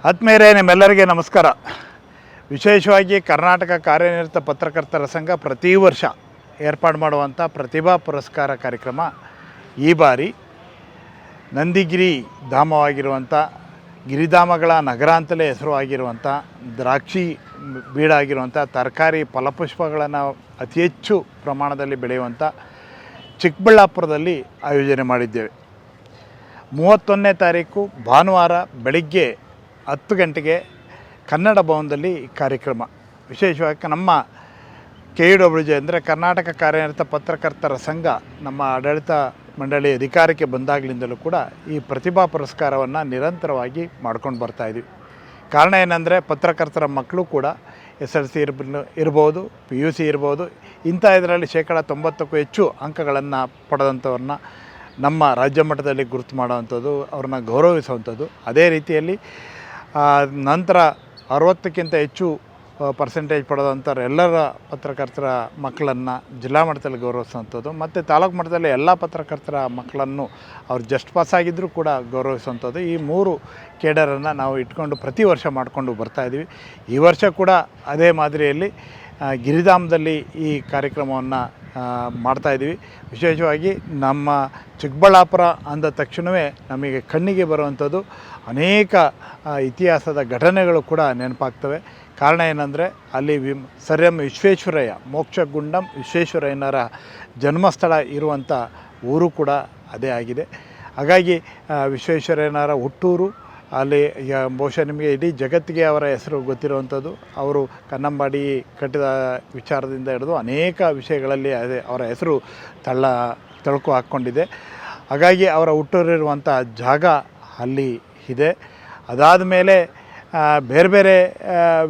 ಆತ್ಮೀಯರೇ, ನಿಮ್ಮೆಲ್ಲರಿಗೆ ನಮಸ್ಕಾರ. ವಿಶೇಷವಾಗಿ ಕರ್ನಾಟಕ ಕಾರ್ಯನಿರತ ಪತ್ರಕರ್ತರ ಸಂಘ ಪ್ರತಿ ವರ್ಷ ಏರ್ಪಾಡು ಮಾಡುವಂಥ ಪ್ರತಿಭಾ ಪುರಸ್ಕಾರ ಕಾರ್ಯಕ್ರಮ ಈ ಬಾರಿ ನಂದಿಗಿರಿ ಧಾಮವಾಗಿರುವಂಥ ಗಿರಿಧಾಮಗಳ ನಗರ ಅಂತಲೇ ಹೆಸರುವಾಗಿರುವಂಥ ದ್ರಾಕ್ಷಿ ಬೀಡಾಗಿರುವಂಥ ತರಕಾರಿ ಫಲಪುಷ್ಪಗಳನ್ನು ಅತಿ ಹೆಚ್ಚು ಪ್ರಮಾಣದಲ್ಲಿ ಬೆಳೆಯುವಂಥ ಚಿಕ್ಕಬಳ್ಳಾಪುರದಲ್ಲಿ ಆಯೋಜನೆ ಮಾಡಿದ್ದೇವೆ. 31ನೇ ತಾರೀಕು ಭಾನುವಾರ ಬೆಳಿಗ್ಗೆ 10 ಗಂಟೆಗೆ ಕನ್ನಡ ಭವನದಲ್ಲಿ ಈ ಕಾರ್ಯಕ್ರಮ. ವಿಶೇಷವಾಗಿ ನಮ್ಮ KUWJ ಅಂದರೆ ಕರ್ನಾಟಕ ಕಾರ್ಯನಿರತ ಪತ್ರಕರ್ತರ ಸಂಘ ನಮ್ಮ ಆಡಳಿತ ಮಂಡಳಿ ಅಧಿಕಾರಕ್ಕೆ ಬಂದಾಗಲಿಂದಲೂ ಕೂಡ ಈ ಪ್ರತಿಭಾ ಪುರಸ್ಕಾರವನ್ನು ನಿರಂತರವಾಗಿ ಮಾಡ್ಕೊಂಡು ಬರ್ತಾಯಿದ್ವಿ. ಕಾರಣ ಏನಂದರೆ ಪತ್ರಕರ್ತರ ಮಕ್ಕಳು ಕೂಡ SLC ಇರ್ಬೋದು, PUC ಇರ್ಬೋದು, ಇಂಥ ಇದರಲ್ಲಿ 90%ಕ್ಕೂ ಹೆಚ್ಚು ಅಂಕಗಳನ್ನು ಪಡೆದಂಥವ್ರನ್ನ ನಮ್ಮ ರಾಜ್ಯ ಮಟ್ಟದಲ್ಲಿ ಗುರುತು ಮಾಡೋವಂಥದ್ದು, ಅವ್ರನ್ನ ಗೌರವಿಸುವಂಥದ್ದು. ಅದೇ ರೀತಿಯಲ್ಲಿ ನಂತರ 60ಕ್ಕಿಂತ ಹೆಚ್ಚು ಪರ್ಸೆಂಟೇಜ್ ಪಡೆದಂಥವ್ರು ಎಲ್ಲರ ಪತ್ರಕರ್ತರ ಮಕ್ಕಳನ್ನು ಜಿಲ್ಲಾ ಮಟ್ಟದಲ್ಲಿ ಗೌರವಿಸುವಂಥದ್ದು ಮತ್ತು ತಾಲೂಕು ಮಟ್ಟದಲ್ಲಿ ಎಲ್ಲ ಪತ್ರಕರ್ತರ ಮಕ್ಕಳನ್ನು ಅವ್ರು ಜಸ್ಟ್ ಪಾಸ್ ಆಗಿದ್ದರೂ ಕೂಡ ಗೌರವಿಸುವಂಥದ್ದು. ಈ 3 ಕೇಡರನ್ನು ನಾವು ಇಟ್ಕೊಂಡು ಪ್ರತಿ ವರ್ಷ ಮಾಡಿಕೊಂಡು ಬರ್ತಾಯಿದ್ದೀವಿ. ಈ ವರ್ಷ ಕೂಡ ಅದೇ ಮಾದರಿಯಲ್ಲಿ ಗಿರಿಧಾಮದಲ್ಲಿ ಈ ಕಾರ್ಯಕ್ರಮವನ್ನು ಮಾಡ್ತಾಯಿದ್ದೀವಿ. ವಿಶೇಷವಾಗಿ ನಮ್ಮ ಚಿಕ್ಕಬಳ್ಳಾಪುರ ಅಂದ ತಕ್ಷಣವೇ ನಮಗೆ ಕಣ್ಣಿಗೆ ಬರುವಂಥದ್ದು ಅನೇಕ ಇತಿಹಾಸದ ಘಟನೆಗಳು ಕೂಡ ನೆನಪಾಗ್ತವೆ. ಕಾರಣ ಏನಂದರೆ ಅಲ್ಲಿ ಸರ್ ಎಂ ವಿಶ್ವೇಶ್ವರಯ್ಯ, ಮೋಕ್ಷಗುಂಡಂ ವಿಶ್ವೇಶ್ವರಯ್ಯನವರ ಜನ್ಮಸ್ಥಳ ಇರುವಂಥ ಊರು ಕೂಡ ಅದೇ ಆಗಿದೆ. ಹಾಗಾಗಿ ವಿಶ್ವೇಶ್ವರಯ್ಯನವರ ಹುಟ್ಟೂರು ಅಲ್ಲಿ ಬಹುಶಃ ನಿಮಗೆ ಇಡೀ ಜಗತ್ತಿಗೆ ಅವರ ಹೆಸರು ಗೊತ್ತಿರುವಂಥದ್ದು. ಅವರು ಕನ್ನಂಬಾಡಿ ಕಟ್ಟಿದ ವಿಚಾರದಿಂದ ಹಿಡಿದು ಅನೇಕ ವಿಷಯಗಳಲ್ಲಿ ಅದೇ ಅವರ ಹೆಸರು ತಳಕು ಹಾಕ್ಕೊಂಡಿದೆ. ಹಾಗಾಗಿ ಅವರ ಹುಟ್ಟೂರಿರುವಂಥ ಜಾಗ ಅಲ್ಲಿ ಇದೆ. ಅದಾದ ಮೇಲೆ ಬೇರೆ ಬೇರೆ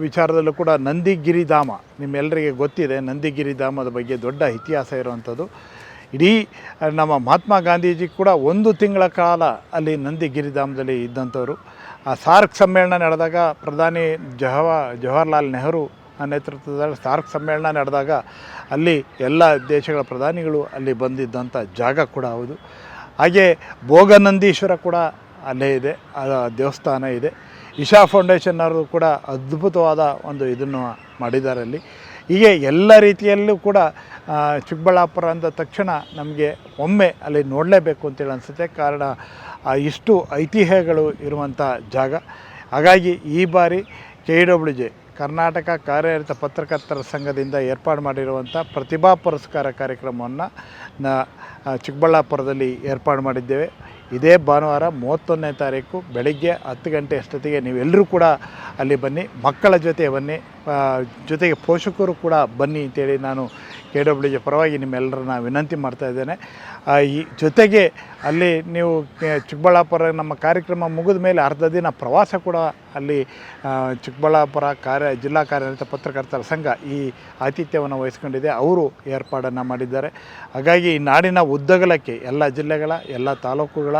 ವಿಚಾರದಲ್ಲೂ ಕೂಡ ನಂದಿಗಿರಿಧಾಮ, ನಿಮ್ಮೆಲ್ಲರಿಗೆ ಗೊತ್ತಿದೆ. ನಂದಿಗಿರಿಧಾಮದ ಬಗ್ಗೆ ದೊಡ್ಡ ಇತಿಹಾಸ ಇರುವಂಥದ್ದು. ಇಡೀ ನಮ್ಮ ಮಹಾತ್ಮ ಗಾಂಧೀಜಿ ಕೂಡ 1 ತಿಂಗಳ ಕಾಲ ಅಲ್ಲಿ ನಂದಿಗಿರಿಧಾಮದಲ್ಲಿ ಇದ್ದಂಥವರು. ಆ ಸಾರ್ಕ್ ಸಮ್ಮೇಳನ ನಡೆದಾಗ ಪ್ರಧಾನಿ ಜವಾಹರ್ಲಾಲ್ ನೆಹರು ನೇತೃತ್ವದಲ್ಲಿ ಸಾರ್ಕ್ ಸಮ್ಮೇಳನ ನಡೆದಾಗ ಅಲ್ಲಿ ಎಲ್ಲ ದೇಶಗಳ ಪ್ರಧಾನಿಗಳು ಅಲ್ಲಿ ಬಂದಿದ್ದಂಥ ಜಾಗ ಕೂಡ ಹೌದು. ಹಾಗೆ ಭೋಗನಂದೀಶ್ವರ ಕೂಡ ಅಲ್ಲೇ ಇದೆ, ದೇವಸ್ಥಾನ ಇದೆ. ಇಶಾ ಫೌಂಡೇಶನ್ ಅವರು ಕೂಡ ಅದ್ಭುತವಾದ ಒಂದು ಇದನ್ನು ಮಾಡಿದ್ದಾರೆ ಅಲ್ಲಿ. ಹೀಗೆ ಎಲ್ಲ ರೀತಿಯಲ್ಲೂ ಕೂಡ ಚಿಕ್ಕಬಳ್ಳಾಪುರ ಅಂದ ತಕ್ಷಣ ನಮಗೆ ಒಮ್ಮೆ ಅಲ್ಲಿ ನೋಡಲೇಬೇಕು ಅಂತೇಳಿ ಅನಿಸುತ್ತೆ. ಕಾರಣ ಇಷ್ಟು ಐತಿಹ್ಯಗಳು ಇರುವಂಥ ಜಾಗ. ಹಾಗಾಗಿ ಈ ಬಾರಿ KUWJ ಕರ್ನಾಟಕ ಕಾರ್ಯನಿರತ ಪತ್ರಕರ್ತರ ಸಂಘದಿಂದ ಏರ್ಪಾಡು ಮಾಡಿರುವಂಥ ಪ್ರತಿಭಾ ಪುರಸ್ಕಾರ ಕಾರ್ಯಕ್ರಮವನ್ನು ಚಿಕ್ಕಬಳ್ಳಾಪುರದಲ್ಲಿ ಏರ್ಪಾಡು ಮಾಡಿದ್ದೇವೆ. ಇದೇ ಭಾನುವಾರ 31ನೇ ತಾರೀಕು ಬೆಳಗ್ಗೆ 10 ಗಂಟೆ ಅಷ್ಟೊತ್ತಿಗೆ ನೀವೆಲ್ಲರೂ ಕೂಡ ಅಲ್ಲಿ ಬನ್ನಿ, ಮಕ್ಕಳ ಜೊತೆ ಬನ್ನಿ, ಜೊತೆಗೆ ಪೋಷಕರು ಕೂಡ ಬನ್ನಿ ಅಂತೇಳಿ ನಾನು KUWJ ಪರವಾಗಿ ನಿಮ್ಮೆಲ್ಲರನ್ನ ವಿನಂತಿ ಮಾಡ್ತಾಯಿದ್ದೇನೆ. ಈ ಜೊತೆಗೆ ಅಲ್ಲಿ ನೀವು ಚಿಕ್ಕಬಳ್ಳಾಪುರ ನಮ್ಮ ಕಾರ್ಯಕ್ರಮ ಮುಗಿದ ಮೇಲೆ ಅರ್ಧ ದಿನ ಪ್ರವಾಸ ಕೂಡ ಅಲ್ಲಿ ಚಿಕ್ಕಬಳ್ಳಾಪುರ ಜಿಲ್ಲಾ ಕಾರ್ಯನಿರತ ಪತ್ರಕರ್ತರ ಸಂಘ ಈ ಆತಿಥ್ಯವನ್ನು ವಹಿಸ್ಕೊಂಡಿದೆ. ಅವರು ಏರ್ಪಾಡನ್ನು ಮಾಡಿದ್ದಾರೆ. ಹಾಗಾಗಿ ಈ ನಾಡಿನ ಉದ್ದಗಲಕ್ಕೆ ಎಲ್ಲ ಜಿಲ್ಲೆಗಳ ಎಲ್ಲ ತಾಲೂಕುಗಳ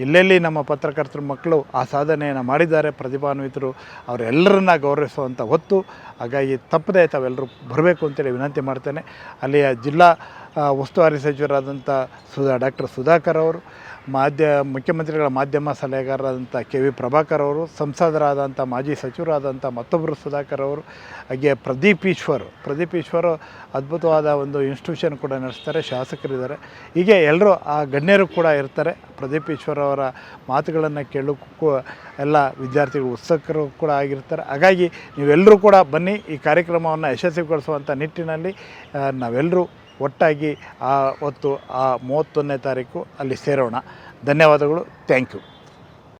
ಎಲ್ಲೆಲ್ಲಿ ನಮ್ಮ ಪತ್ರಕರ್ತರ ಮಕ್ಕಳು ಆ ಸಾಧನೆಯನ್ನು ಮಾಡಿದ್ದಾರೆ, ಪ್ರತಿಭಾನ್ವಿತರು, ಅವರೆಲ್ಲರನ್ನ ಗೌರವಿಸುವಂಥ ಹೊತ್ತು. ಹಾಗಾಗಿ ತಪ್ಪದೆ ತಾವೆಲ್ಲರೂ ಬರಬೇಕು ಅಂತೇಳಿ ವಿನಂತಿ ಮಾಡ್ತೇನೆ. ಅಲ್ಲಿಯ ಜಿಲ್ಲಾ ಉಸ್ತುವಾರಿ ಸಚಿವರಾದಂಥ ಡಾಕ್ಟರ್ ಸುಧಾಕರ್ ಅವರು, ಮುಖ್ಯಮಂತ್ರಿಗಳ ಮಾಧ್ಯಮ ಸಲಹೆಗಾರರಾದಂಥ KV ಪ್ರಭಾಕರ್ ಅವರು, ಸಂಸದರಾದಂಥ ಮಾಜಿ ಸಚಿವರಾದಂಥ ಮತ್ತೊಬ್ಬರು ಸುಧಾಕರ್ ಅವರು, ಹಾಗೆ ಪ್ರದೀಪ್ ಈಶ್ವರ್ ಅದ್ಭುತವಾದ ಒಂದು ಇನ್ಸ್ಟಿಟ್ಯೂಷನ್ ಕೂಡ ನಡೆಸ್ತಾರೆ, ಶಾಸಕರಿದ್ದಾರೆ. ಹೀಗೆ ಎಲ್ಲರೂ ಆ ಗಣ್ಯರು ಕೂಡ ಇರ್ತಾರೆ. ಪ್ರದೀಪ್ ಈಶ್ವರ್ ಅವರ ಮಾತುಗಳನ್ನು ಕೇಳೋಕ್ಕೂ ಎಲ್ಲ ವಿದ್ಯಾರ್ಥಿಗಳು ಉತ್ಸುಕರು ಕೂಡ ಆಗಿರ್ತಾರೆ. ಹಾಗಾಗಿ ನೀವೆಲ್ಲರೂ ಕೂಡ ಬನ್ನಿ, ಈ ಕಾರ್ಯಕ್ರಮವನ್ನು ಯಶಸ್ವಿಗೊಳಿಸುವಂಥ ನಿಟ್ಟಿನಲ್ಲಿ ನಾವೆಲ್ಲರೂ ಒಟ್ಟಾಗಿ ಆ 31ನೇ ತಾರೀಕು ಅಲ್ಲಿ ಸೇರೋಣ. ಧನ್ಯವಾದಗಳು. Thank you.